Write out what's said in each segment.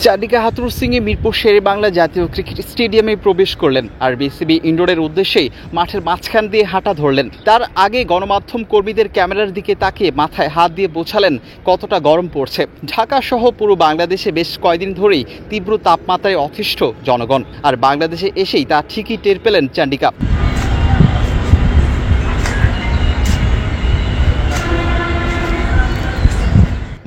চান্ডিকা হাথুরু সিংয়ে মিরপুর শেরেবাংলা জাতীয় ক্রিকেট স্টেডিয়ামে প্রবেশ করলেন আর বিসিবি ইনডোরের উদ্দেশ্যেই মাঠের মাঝখান দিয়ে হাঁটা ধরলেন। তার আগে গণমাধ্যম কর্মীদের ক্যামেরার দিকে তাকিয়ে মাথায় হাত দিয়ে বোঝালেন কতটা গরম পড়ছে। ঢাকা সহ পুরো বাংলাদেশে বেশ কয়েকদিন ধরেই তীব্র তাপমাত্রায় অতিষ্ঠ জনগণ, আর বাংলাদেশে এসেই তা ঠিকই টের পেলেন চান্ডিকা।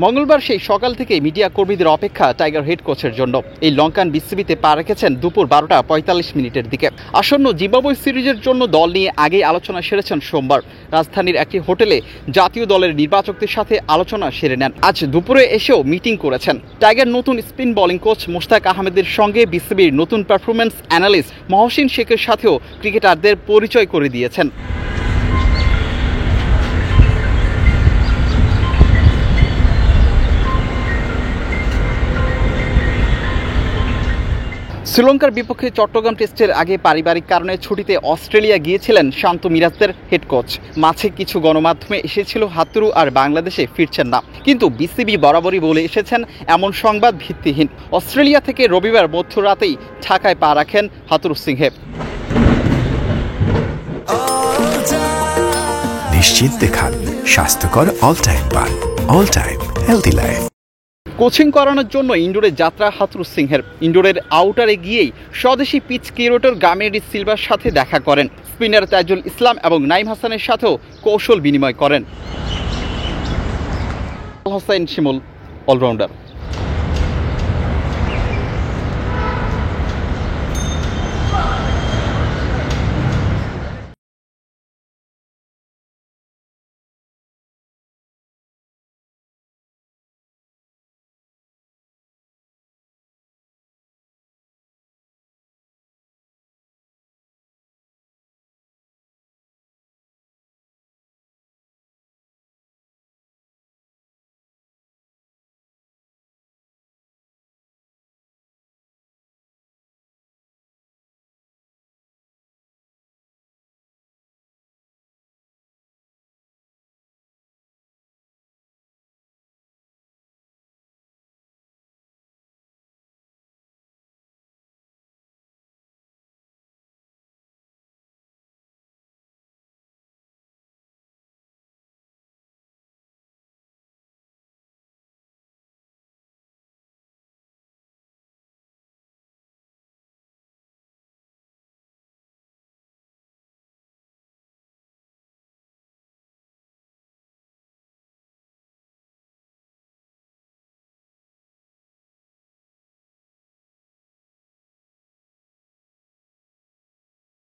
মঙ্গলবার সেই সকাল থেকে মিডিয়া কর্মীদের অপেক্ষা টাইগার হেড কোচের জন্য। এই লঙ্কান বিসিবিতে পা রেখেছেন দুপুর 12টা 45 মিনিটের দিকে। আসন্ন জিম্বাবুয়ে সিরিজের জন্য দল নিয়ে আগেই আলোচনা সেরেছেন সোমবার। রাজধানীর একটি হোটেলে জাতীয় দলের নির্বাচকদের সাথে আলোচনা সেরে নেন। আজ দুপুরে এসেও মিটিং করেছেন। টাইগার নতুন স্পিন বোলিং কোচ মোশতাক আহমেদের সঙ্গে বিসিবির নতুন পারফরম্যান্স অ্যানালিস্ট মহসিন শেখের সাথেও ক্রিকেটারদের পরিচয় করে দিয়েছেন। শ্রীলঙ্কার বিপক্ষে চট্টগ্রাম টেস্টের আগে পারিবারিক কারণে ছুটিতে অস্ট্রেলিয়া গিয়েছিলেন শান্ত মিরাজদের হেড কোচ। মাঝে কিছু গণমাধ্যমে এসেছিল হাথুরু আর বাংলাদেশে ফিরছেন না, কিন্তু বিসিবি বরাবরই বলে এসেছেন এমন সংবাদ ভিত্তিহীন। অস্ট্রেলিয়া থেকে রবিবার মধ্যরাতেই ঢাকায় পা রাখেন হাথুরু সিংহে। নিশ্চিন্তে খান স্বাস্থ্যকর অল টাইম পান, all time healthy life. Coaching করানোর জন্য ইনডোরে যাত্রা হাথুরু সিংহের। ইনডোরের আউটারে গিয়েই স্বদেশি পিচ কিউরেটর গামেডি সিলভার সাথে দেখা করেন। স্পিনার তাজুল ইসলাম এবং নাইম হাসানের সাথেও কৌশল বিনিময় করেন। হোসেন শিমুল, অলরাউন্ডার।